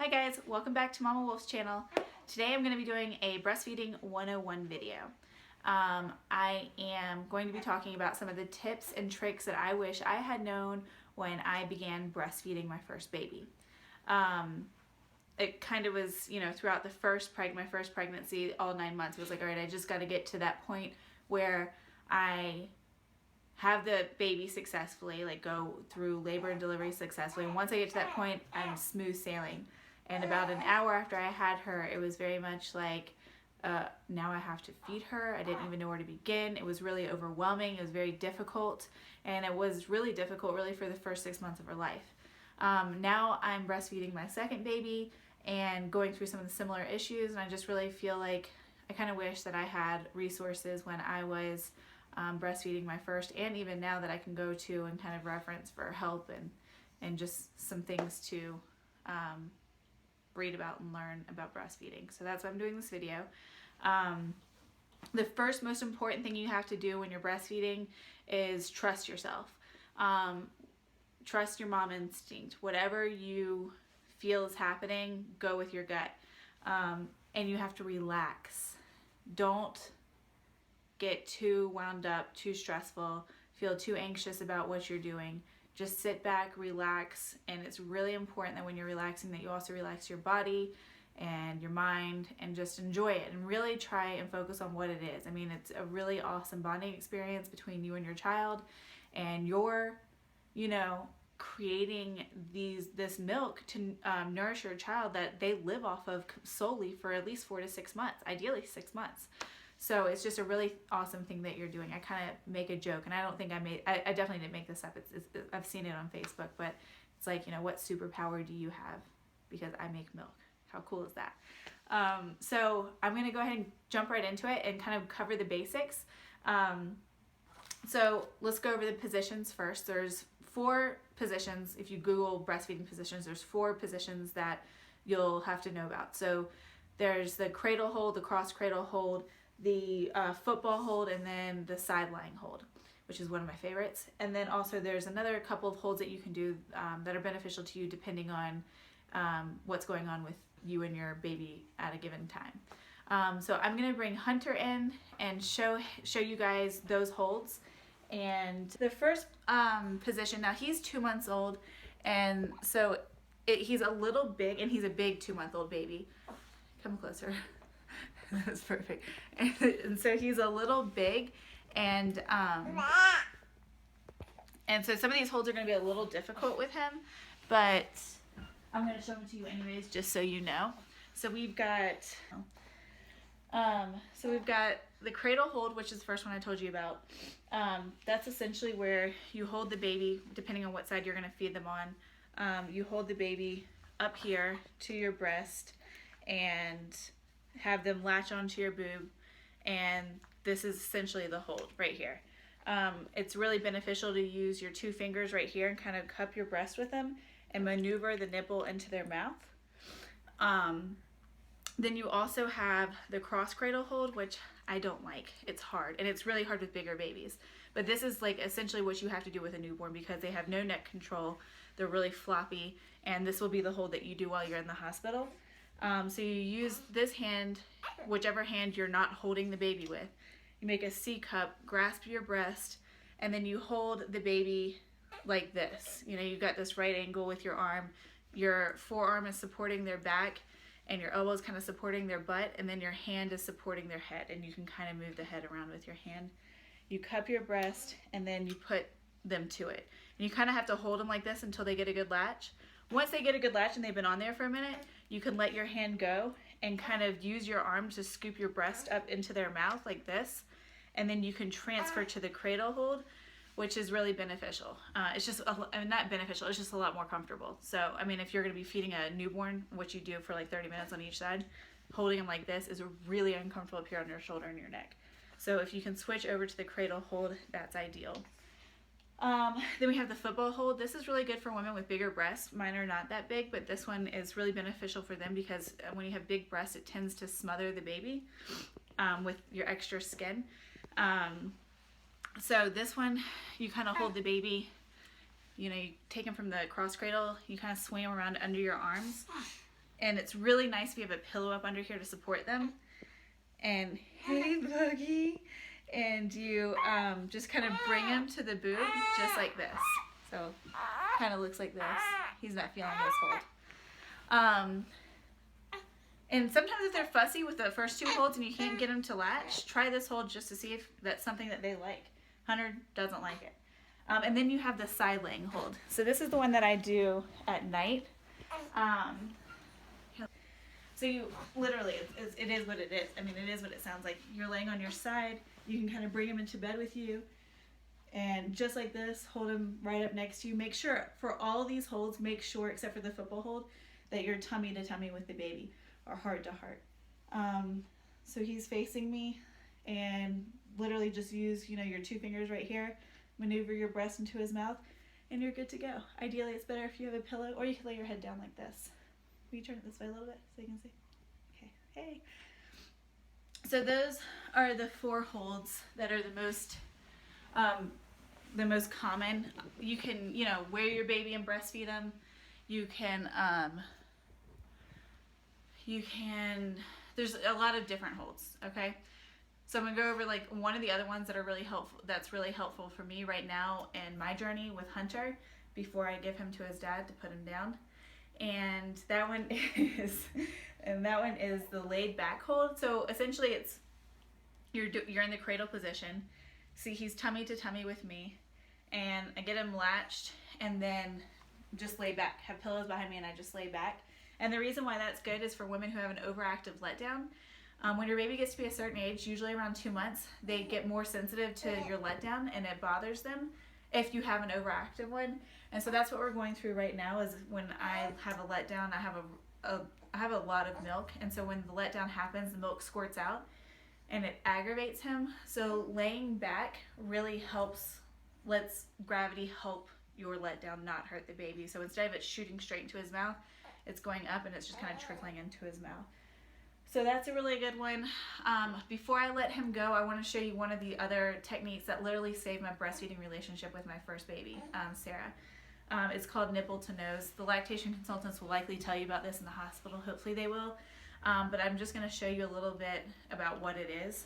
Hi guys, welcome back to Mama Wolf's channel. Today I'm going to be doing a breastfeeding 101 video. I am going to be talking about some of the tips and tricks that I wish I had known when I began breastfeeding my first baby. It kind of was, throughout my first pregnancy, all 9 months, it was like, all right, I just got to get to that point where I have the baby successfully, like go through labor and delivery successfully. And once I get to that point, I'm smooth sailing. And about an hour after I had her, it was very much like, now I have to feed her. I didn't even know where to begin. It was really overwhelming. It was very difficult. And it was really difficult really for the first 6 months of her life. Now I'm breastfeeding my second baby and going through some of the similar issues. And I just really feel like I kind of wish that I had resources when I was breastfeeding my first, and even now that I can go to and kind of reference for help and just some things to read about and learn about breastfeeding. So that's why I'm doing this video. The first most important thing you have to do when you're breastfeeding is trust yourself. Trust your mom instinct. Whatever you feel is happening, go with your gut. And you have to relax. Don't get too wound up, too stressful, feel too anxious about what you're doing. Just sit back, relax, and it's really important that when you're relaxing that you also relax your body and your mind and just enjoy it and really try and focus on what it is. I mean, it's a really awesome bonding experience between you and your child, and you're, creating this milk to nourish your child that they live off of solely for at least 4 to 6 months, ideally 6 months. So it's just a really awesome thing that you're doing. I kind of make a joke, and I don't think I definitely didn't make this up. I've seen it on Facebook, but it's like, what superpower do you have? Because I make milk. How cool is that? So I'm going to go ahead and jump right into it and kind of cover the basics. So let's go over the positions first. There's 4 positions. If you Google breastfeeding positions, there's 4 positions that you'll have to know about. So there's the cradle hold, the cross cradle hold, the football hold, and then the sideline hold, which is one of my favorites. And then also there's another couple of holds that you can do that are beneficial to you depending on what's going on with you and your baby at a given time. So I'm going to bring Hunter in and show you guys those holds. And the first position, now he's 2 months old, and so he's a little big, and he's a big 2-month-old baby. Come closer. That's perfect. And so he's a little big, and so some of these holds are going to be a little difficult with him, but I'm going to show them to you anyways, just so you know. So we've got the cradle hold, which is the first one I told you about. That's essentially where you hold the baby, depending on what side you're going to feed them on. You hold the baby up here to your breast and have them latch onto your boob, and this is essentially the hold right here. It's really beneficial to use your 2 fingers right here and kind of cup your breast with them and maneuver the nipple into their mouth. Then you also have the cross cradle hold, which I don't like. It's hard, and it's really hard with bigger babies. But this is like essentially what you have to do with a newborn because they have no neck control. They're really floppy, and this will be the hold that you do while you're in the hospital. So you use this hand, whichever hand you're not holding the baby with. You make a C cup, grasp your breast, and then you hold the baby like this. You've got this right angle with your arm. Your forearm is supporting their back, and your elbow is kind of supporting their butt, and then your hand is supporting their head, and you can kind of move the head around with your hand. You cup your breast, and then you put them to it. And you kind of have to hold them like this until they get a good latch. Once they get a good latch and they've been on there for a minute, you can let your hand go and kind of use your arm to scoop your breast up into their mouth like this. And then you can transfer to the cradle hold, which is really beneficial. It's just, not beneficial, it's just a lot more comfortable. So, if you're going to be feeding a newborn, which you do for like 30 minutes on each side, holding them like this is really uncomfortable up here on your shoulder and your neck. So if you can switch over to the cradle hold, that's ideal. Then we have the football hold. This is really good for women with bigger breasts. Mine are not that big, but this one is really beneficial for them because when you have big breasts, it tends to smother the baby with your extra skin. So this one, you kind of hold the baby, you take him from the cross cradle, you kind of swing him around under your arms, And it's really nice if you have a pillow up under here to support them. And hey, Boogie. And you just kind of bring him to the boob just like this. So kind of looks like this. He's not feeling this hold. And sometimes if they're fussy with the first 2 holds and you can't get them to latch, try this hold just to see if that's something that they like. Hunter doesn't like it. And then you have the side laying hold. So this is the one that I do at night. So you literally, it is what it is. I mean, it is what it sounds like. You're laying on your side. You can kind of bring him into bed with you. And just like this, hold him right up next to you. Make sure, for all these holds, make sure, except for the football hold, that you're tummy to tummy with the baby, or heart to heart. So he's facing me, and literally just use, you know, your 2 fingers right here, maneuver your breast into his mouth, and you're good to go. Ideally, it's better if you have a pillow, or you can lay your head down like this. Will you turn it this way a little bit so you can see? Okay, hey. So those are the 4 holds that are the most common. You can, you know, wear your baby and breastfeed them. You can, there's a lot of different holds, okay? So I'm gonna go over like one of the other ones that are really helpful, that's really helpful for me right now in my journey with Hunter before I give him to his dad to put him down. And that one is the laid back hold. So essentially it's, you're in the cradle position. See, he's tummy to tummy with me, and I get him latched and then just lay back, have pillows behind me, and I just lay back. And the reason why that's good is for women who have an overactive letdown. When your baby gets to be a certain age, usually around 2 months, they get more sensitive to your letdown, and it bothers them if you have an overactive one. And so that's what we're going through right now, is when I have a letdown, I have a lot of milk, and so when the letdown happens, the milk squirts out and it aggravates him. So laying back really helps, lets gravity help your letdown not hurt the baby. So instead of it shooting straight into his mouth, it's going up and it's just kind of trickling into his mouth. So that's a really good one. Before I let him go, I want to show you one of the other techniques that literally saved my breastfeeding relationship with my first baby, Sarah. It's called nipple to nose. The lactation consultants will likely tell you about this in the hospital. Hopefully they will. But I'm just going to show you a little bit about what it is.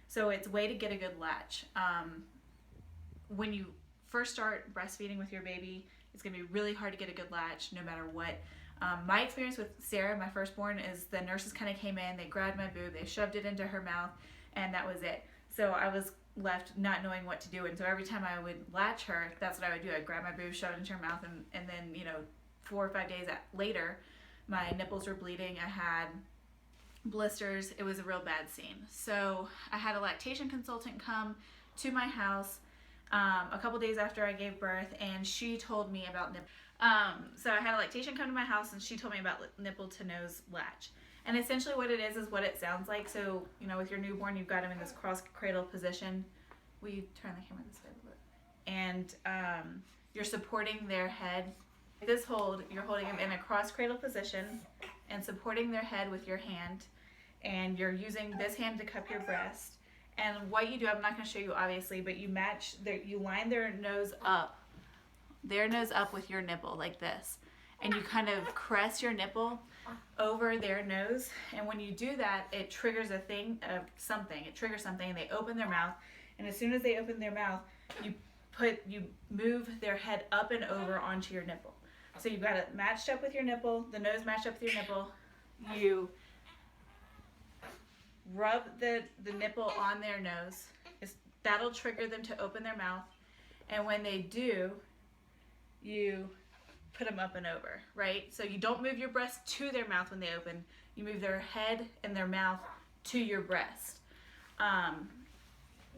So it's a way to get a good latch. When you first start breastfeeding with your baby, it's going to be really hard to get a good latch no matter what. My experience with Sarah, my firstborn, is the nurses kind of came in, they grabbed my boob, they shoved it into her mouth, and that was it. So I was left not knowing what to do, and so every time I would latch her, that's what I would do. I'd grab my boob, shove it into her mouth, and then, you know, 4 or 5 days later, my nipples were bleeding, I had blisters, it was a real bad scene. So I had a lactation consultant come to my house a couple days after I gave birth, and she told me about nipple. So I had a lactation come to my house, and she told me about nipple to nose latch. And essentially what it is what it sounds like. So, you know, with your newborn, you've got him in this cross cradle position. Will you turn the camera this way a little bit? And you're supporting their head. This hold, you're holding them in a cross cradle position and supporting their head with your hand. And you're using this hand to cup your breast. And what you do, I'm not going to show you obviously, but you line their nose up with your nipple like this, and you kind of caress your nipple over their nose, and when you do that, it triggers something. It triggers something, and they open their mouth, and as soon as they open their mouth, you move their head up and over onto your nipple. So you've got it matched up with your nipple, the nose matched up with your nipple. You rub the nipple on their nose. That'll trigger them to open their mouth, and when they do, you put them up and over, right? So you don't move your breast to their mouth when they open. You move their head and their mouth to your breast.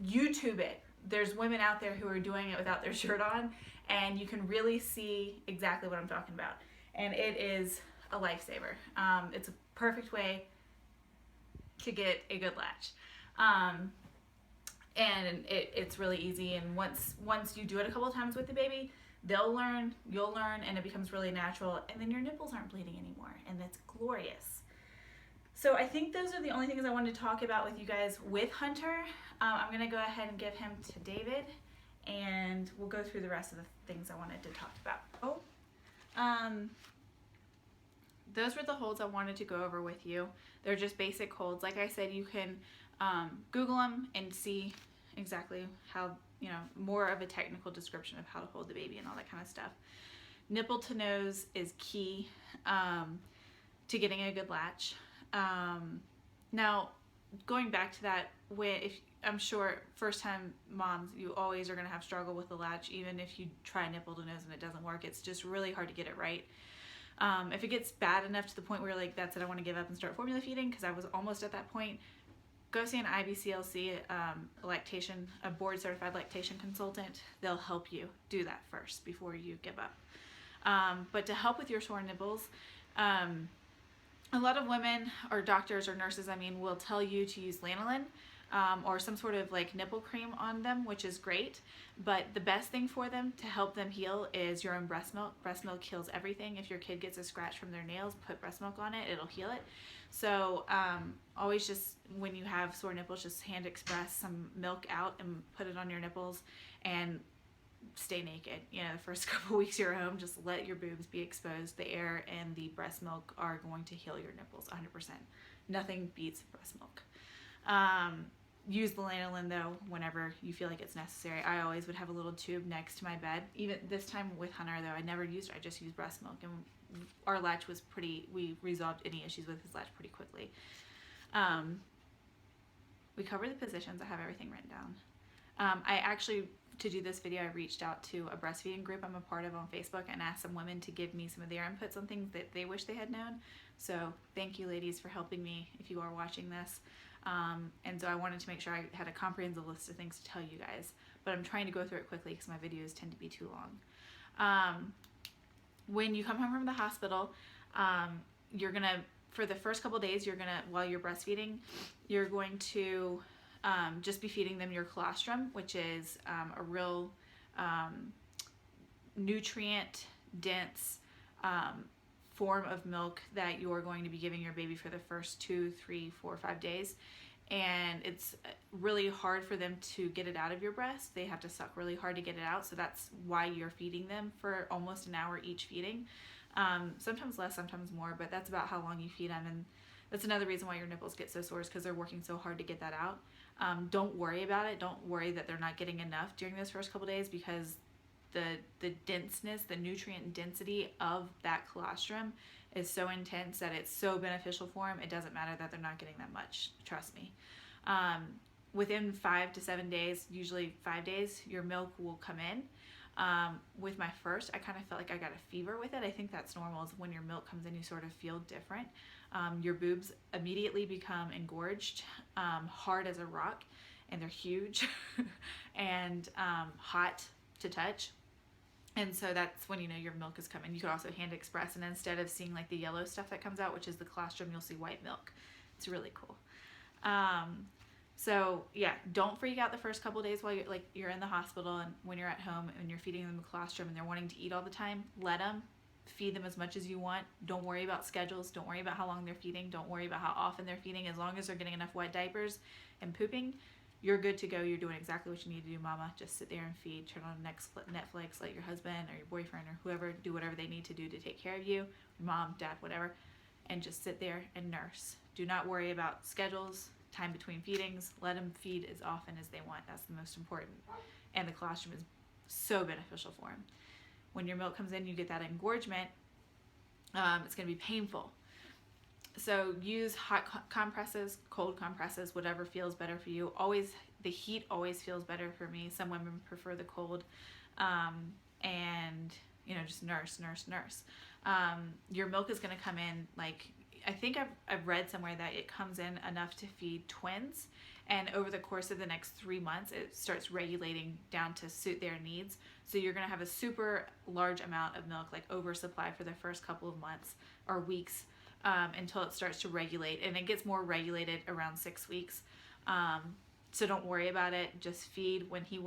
YouTube it. There's women out there who are doing it without their shirt on, and you can really see exactly what I'm talking about. And it is a lifesaver. It's a perfect way to get a good latch. And it's really easy, and once you do it a couple of times with the baby, they'll learn, you'll learn, and it becomes really natural, and then your nipples aren't bleeding anymore, and that's glorious. So I think those are the only things I wanted to talk about with you guys with Hunter. I'm going to go ahead and give him to David, and we'll go through the rest of the things I wanted to talk about. those were the holds I wanted to go over with you. They're just basic holds. Like I said, you can Google them and see exactly how, you know, more of a technical description of how to hold the baby and all that kind of stuff. Nipple to nose is key to getting a good latch. Now, going back to that, I'm sure first time moms, you always are going to have struggle with the latch, even if you try nipple to nose and it doesn't work. It's just really hard to get it right. If it gets bad enough to the point where you're like, that's it, I want to give up and start formula feeding, because I was almost at that point, go see an IBCLC, a board certified lactation consultant. They'll help you do that first before you give up. But to help with your sore nipples, a lot of women, or doctors or nurses, will tell you to use lanolin or some sort of like nipple cream on them, which is great. But the best thing for them to help them heal is your own breast milk. Breast milk heals everything. If your kid gets a scratch from their nails, put breast milk on it, it'll heal it. So always, just when you have sore nipples, just hand express some milk out and put it on your nipples and stay naked. You know, the first couple weeks you're home, just let your boobs be exposed. The air and the breast milk are going to heal your nipples 100%. Nothing beats breast milk. Use the lanolin though whenever you feel like it's necessary. I always would have a little tube next to my bed. Even this time with Hunter though, I never used it. I just used breast milk, and our latch was we resolved any issues with his latch pretty quickly. We cover the positions. I have everything written down. I actually, to do this video, I reached out to a breastfeeding group I'm a part of on Facebook and asked some women to give me some of their inputs on things that they wish they had known. So thank you ladies for helping me if you are watching this. And so I wanted to make sure I had a comprehensive list of things to tell you guys, but I'm trying to go through it quickly because my videos tend to be too long. When you come home from the hospital, you're gonna, for the first couple days, while you're breastfeeding, you're going to just be feeding them your colostrum, which is a real nutrient dense form of milk that you're going to be giving your baby for the first 2, 3, 4, 5 days. And it's really hard for them to get it out of your breast. They have to suck really hard to get it out. So that's why you're feeding them for almost an hour each feeding. Sometimes less, sometimes more, but that's about how long you feed them. And that's another reason why your nipples get so sore, is because they're working so hard to get that out. Don't worry about it. Don't worry that they're not getting enough during those first couple days, because the denseness, the nutrient density of that colostrum is so intense that it's so beneficial for them. It doesn't matter that they're not getting that much. Trust me. Within 5 to 7 days, usually 5 days, your milk will come in. With my first, I kind of felt like I got a fever with it. I think that's normal, is when your milk comes in, you sort of feel different. Your boobs immediately become engorged, hard as a rock, and they're huge and hot to touch. And so that's when you know your milk is coming. You could also hand express, and instead of seeing like the yellow stuff that comes out, which is the colostrum, you'll see white milk. It's really cool. So yeah, don't freak out the first couple of days while you're in the hospital, and when you're at home and you're feeding them the colostrum and they're wanting to eat all the time. Let them feed them as much as you want. Don't worry about schedules. Don't worry about how long they're feeding. Don't worry about how often they're feeding. As long as they're getting enough wet diapers and pooping, you're good to go. You're doing exactly what you need to do, mama. Just sit there and feed. Turn on Netflix. Let your husband or your boyfriend or whoever do whatever they need to do to take care of you, your mom, dad, whatever, and just sit there and nurse. Do not worry about schedules, time between feedings. Let them feed as often as they want. That's the most important. And the colostrum is so beneficial for them. When your milk comes in, you get that engorgement. It's going to be painful. So use hot compresses, cold compresses, whatever feels better for you. Always, the heat always feels better for me. Some women prefer the cold. And, you know, just nurse. Your milk is going to come in, like, I think I've read somewhere that it comes in enough to feed twins. And over the course of the next 3 months, it starts regulating down to suit their needs. So you're going to have a super large amount of milk, like oversupply for the first couple of months or weeks, until it starts to regulate. And it gets more regulated around 6 weeks. So don't worry about it. Just feed when he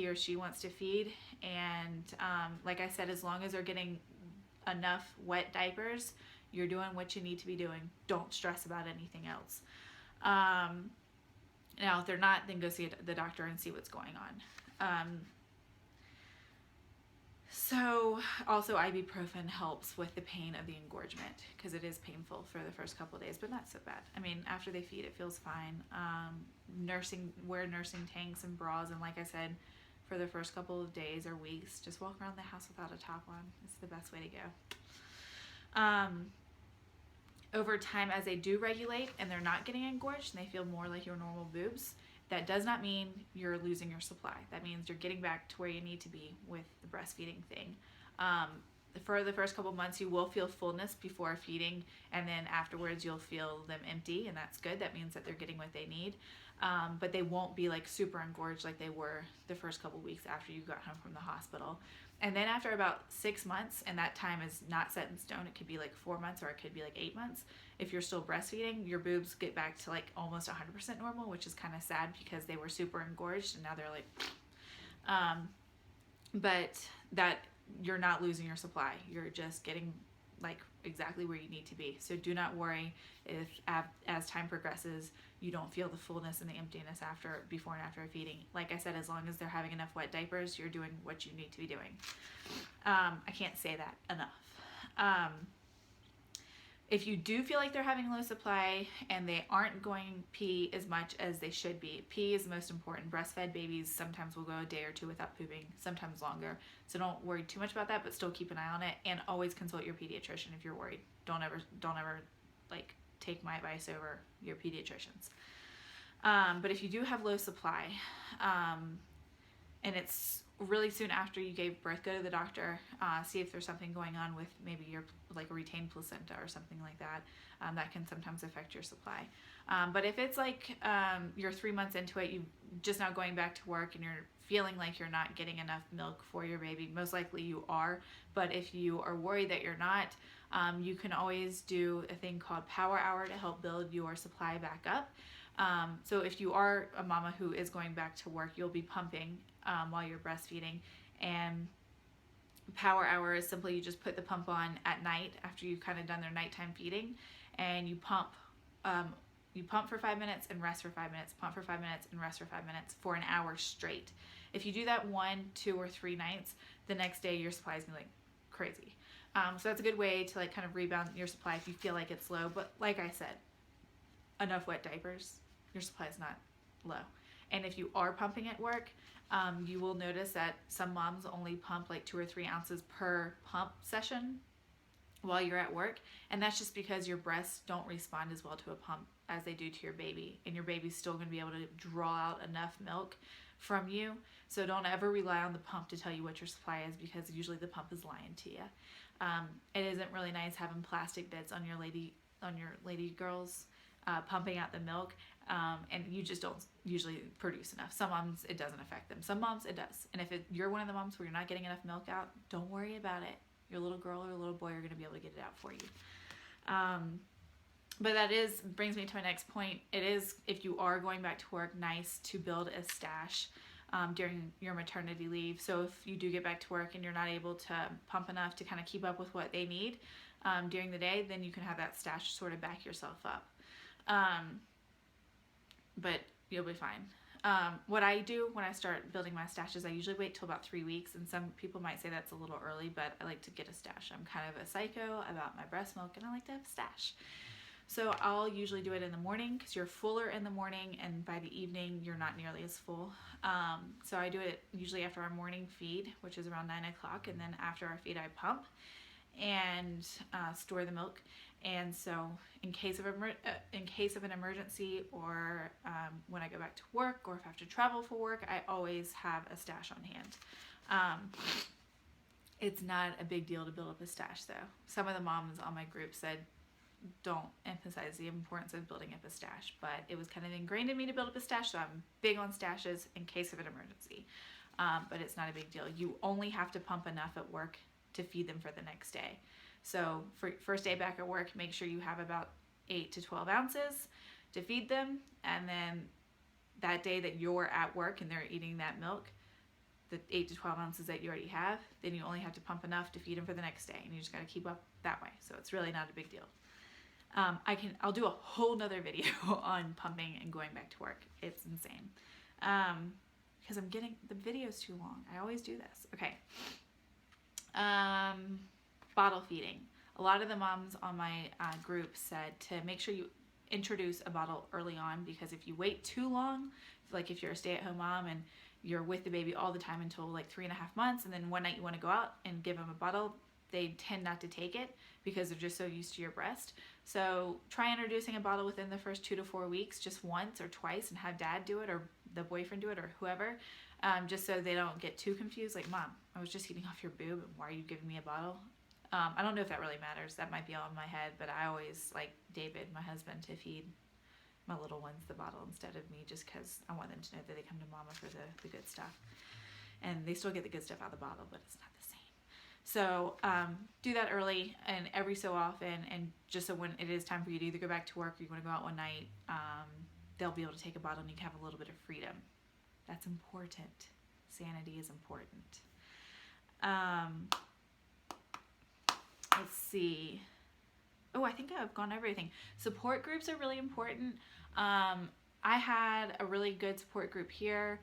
or she wants to feed. And like I said, as long as they're getting enough wet diapers, you're doing what you need to be doing. Don't stress about anything else. Now, if they're not, then go see the doctor and see what's going on. So also ibuprofen helps with the pain of the engorgement because it is painful for the first couple of days, but not so bad. I mean, after they feed, it feels fine. Wear nursing tanks and bras, and like I said, for the first couple of days or weeks, just walk around the house without a top on. It's the best way to go. Over time, as they do regulate and they're not getting engorged and they feel more like your normal boobs, that does not mean you're losing your supply. That means you're getting back to where you need to be with the breastfeeding thing. For the first couple months, you will feel fullness before feeding, and then afterwards you'll feel them empty, and that's good. That means that they're getting what they need. But they won't be like super engorged like they were the first couple weeks after you got home from the hospital. And then after about 6 months, and that time is not set in stone, it could be like 4 months or it could be like 8 months. If you're still breastfeeding, your boobs get back to like almost 100% normal, which is kind of sad because they were super engorged and now they're like, but that you're not losing your supply. You're just getting like exactly where you need to be. So do not worry if as time progresses, you don't feel the fullness and the emptiness before and after feeding. Like I said, as long as they're having enough wet diapers, you're doing what you need to be doing. I can't say that enough. If you do feel like they're having low supply and they aren't going pee as much as they should be, pee is most important. Breastfed babies sometimes will go a day or two without pooping, sometimes longer. So don't worry too much about that, but still keep an eye on it, and always consult your pediatrician if you're worried. Don't ever like take my advice over your pediatricians. But if you do have low supply, and it's really soon after you gave birth, go to the doctor, see if there's something going on with maybe your like a retained placenta or something like that. That can sometimes affect your supply. But if it's like you're 3 months into it, you just now going back to work and you're feeling like you're not getting enough milk for your baby, most likely you are. But if you are worried that you're not, you can always do a thing called Power Hour to help build your supply back up. So if you are a mama who is going back to work, you'll be pumping while you're breastfeeding, and Power Hour is simply you just put the pump on at night after you've kind of done their nighttime feeding, and you pump for 5 minutes and rest for 5 minutes, pump for 5 minutes and rest for 5 minutes for an hour straight. If you do that 1, 2, or 3 nights, the next day your supply is gonna be like crazy. So that's a good way to like kind of rebound your supply if you feel like it's low. But like I said, enough wet diapers, your supply is not low. And if you are pumping at work, you will notice that some moms only pump like 2 or 3 ounces per pump session while you're at work, and that's just because your breasts don't respond as well to a pump as they do to your baby, and your baby's still going to be able to draw out enough milk from you. So don't ever rely on the pump to tell you what your supply is, because usually the pump is lying to you. It isn't really nice having plastic bits on your lady girls pumping out the milk, and you just don't usually produce enough. Some moms it doesn't affect them, some moms it does. And if you're one of the moms where you're not getting enough milk out, don't worry about it. Your little girl or little boy are going to be able to get it out for you. But that brings me to my next point. It is, if you are going back to work, nice to build a stash during your maternity leave. So if you do get back to work and you're not able to pump enough to kind of keep up with what they need during the day, then you can have that stash to sort of back yourself up. But you'll be fine. What I do when I start building my stash is I usually wait till about 3 weeks, and some people might say that's a little early, but I like to get a stash. I'm kind of a psycho about my breast milk, and I like to have a stash. So I'll usually do it in the morning because you're fuller in the morning, and by the evening you're not nearly as full. So I do it usually after our morning feed, which is around 9 o'clock, and then after our feed I pump and store the milk. And so in case of an emergency, or when I go back to work, or if I have to travel for work, I always have a stash on hand. It's not a big deal to build up a stash though. Some of the moms on my group said don't emphasize the importance of building up a stash, but it was kind of ingrained in me to build up a stash, so I'm big on stashes in case of an emergency. But it's not a big deal. You only have to pump enough at work to feed them for the next day. So for first day back at work, make sure you have about 8 to 12 ounces to feed them, and then that day that you're at work and they're eating that milk, the 8 to 12 ounces that you already have, then you only have to pump enough to feed them for the next day, and you just got to keep up that way. So it's really not a big deal. I'll do a whole nother video on pumping and going back to work. It's insane. Because the video's too long. I always do this. Okay. Bottle feeding. A lot of the moms on my group said to make sure you introduce a bottle early on, because if you wait too long, like if you're a stay-at-home mom and you're with the baby all the time until like 3.5 months, and then one night you want to go out and give them a bottle, they tend not to take it because they're just so used to your breast. So try introducing a bottle within the first 2 to 4 weeks, just once or twice, and have dad do it or the boyfriend do it or whoever, just so they don't get too confused. Like, Mom, I was just eating off your boob, and why are you giving me a bottle? I don't know if that really matters. That might be all in my head, but I always like David, my husband, to feed my little ones the bottle instead of me, just because I want them to know that they come to mama for the good stuff. And they still get the good stuff out of the bottle, but it's not the same. So do that early and every so often, and just so when it is time for you to either go back to work or you want to go out one night, they'll be able to take a bottle and you can have a little bit of freedom. That's important. Sanity is important. Let's see. Oh, I think I've gone over everything. Support groups are really important. I had a really good support group here.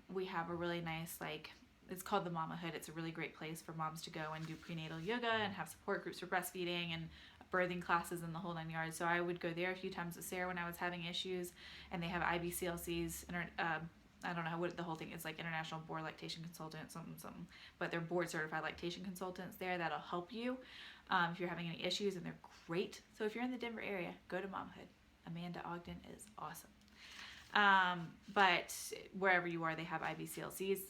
We have a really nice, like, it's called the Mamahood. It's a really great place for moms to go and do prenatal yoga and have support groups for breastfeeding and birthing classes and the whole 9 yards. So I would go there a few times with Sarah when I was having issues, and they have IBCLCs, I don't know what the whole thing is, like International Board Lactation Consultant, something, but they're board certified lactation consultants there that'll help you if you're having any issues, and they're great. So if you're in the Denver area, go to Momhood. Amanda Ogden is awesome. But wherever you are, they have IBCLCs,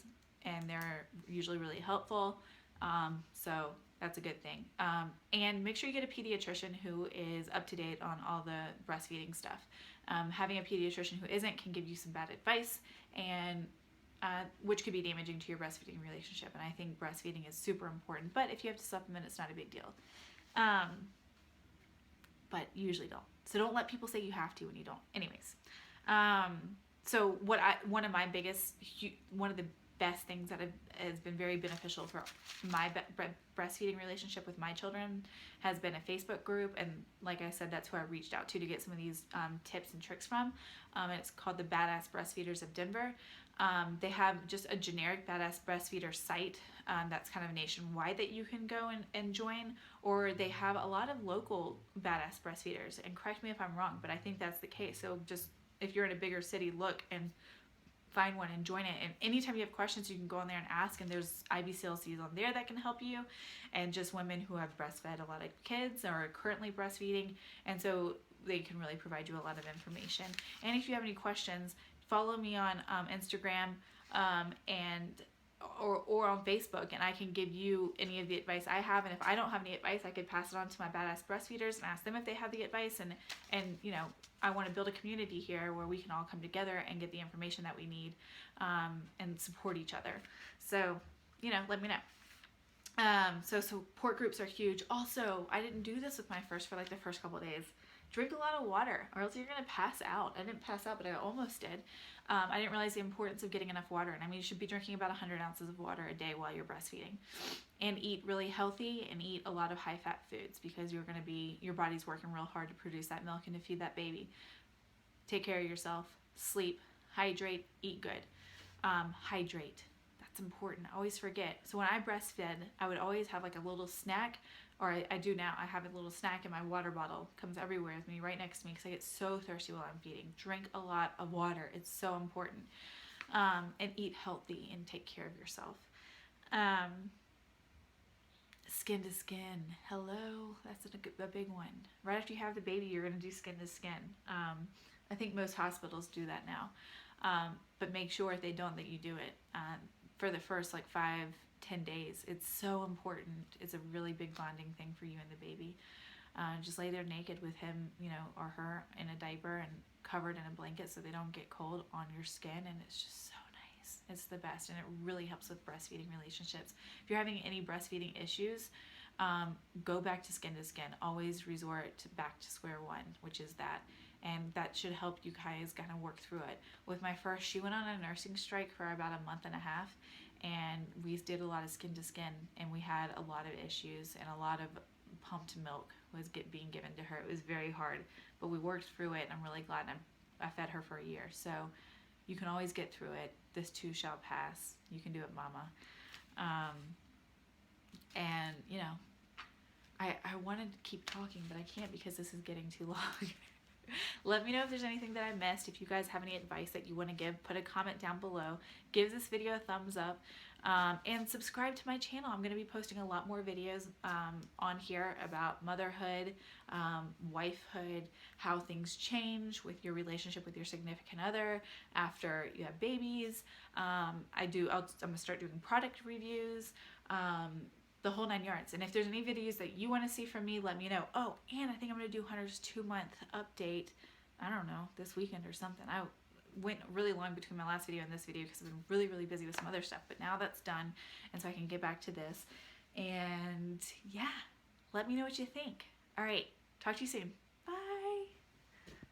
and they're usually really helpful. So that's a good thing. And make sure you get a pediatrician who is up to date on all the breastfeeding stuff. Having a pediatrician who isn't can give you some bad advice, and which could be damaging to your breastfeeding relationship. And I think breastfeeding is super important, but if you have to supplement, it's not a big deal. But you usually don't. So don't let people say you have to when you don't. Anyways, so one of the best things that has been very beneficial for my breastfeeding relationship with my children has been a Facebook group, and like I said, that's who I reached out to get some of these tips and tricks from. And it's called the Badass Breastfeeders of Denver. They have just a generic Badass Breastfeeder site that's kind of nationwide that you can go and join, or they have a lot of local Badass Breastfeeders, and correct me if I'm wrong, but I think that's the case. So just if you're in a bigger city, look and find one and join it. And anytime you have questions, you can go on there and ask, and there's IBCLCs on there that can help you, and just women who have breastfed a lot of kids or are currently breastfeeding, and so they can really provide you a lot of information. And if you have any questions, follow me on Instagram or on Facebook, and I can give you any of the advice I have. And if I don't have any advice, I could pass it on to my Badass Breastfeeders and ask them if they have the advice. And you know, I want to build a community here where we can all come together and get the information that we need, and support each other. So, you know, let me know. So support groups are huge. Also, I didn't do this with my first for like the first couple of days. Drink a lot of water, or else you're going to pass out. I didn't pass out, but I almost did. I didn't realize the importance of getting enough water. And I mean, you should be drinking about 100 ounces of water a day while you're breastfeeding. And eat really healthy, and eat a lot of high-fat foods, because your body's working real hard to produce that milk and to feed that baby. Take care of yourself. Sleep. Hydrate. Eat good. Hydrate. That's important. I always forget. So when I breastfed, I would always have like a little snack, or I do now. I have a little snack in my water bottle. Comes everywhere with me, right next to me, because I get so thirsty while I'm feeding. Drink a lot of water. It's so important. And eat healthy and take care of yourself. Skin to skin. Hello. That's a big one. Right after you have the baby, you're going to do skin to skin. I think most hospitals do that now. But make sure if they don't, that you do it for the first like 5-10 days. It's so important. It's a really big bonding thing for you and the baby. Just lay there naked with him, you know, or her in a diaper and covered in a blanket so they don't get cold on your skin, and it's just so nice. It's the best, and it really helps with breastfeeding relationships. If you're having any breastfeeding issues, go back to skin. Always resort back to square one, which is that. And that should help you guys kind of work through it. With my first, she went on a nursing strike for about a month and a half, and we did a lot of skin to skin, and we had a lot of issues, and a lot of pumped milk was being given to her. It was very hard, but we worked through it, and I'm really glad. I fed her for a year, so you can always get through it. This too shall pass. You can do it, mama. And, you know, I wanted to keep talking, but I can't because this is getting too long. Let me know if there's anything that I missed. If you guys have any advice that you want to give, put a comment down below. Give this video a thumbs up. And subscribe to my channel. I'm going to be posting a lot more videos on here about motherhood, wifehood, how things change with your relationship with your significant other after you have babies. I'm going to start doing product reviews. The whole 9 yards. And if there's any videos that you want to see from me, let me know. Oh, and I think I'm going to do Hunter's 2-month update, I don't know, this weekend or something. I went really long between my last video and this video because I've been really, really busy with some other stuff. But now that's done, and so I can get back to this. And yeah, let me know what you think. All right, talk to you soon.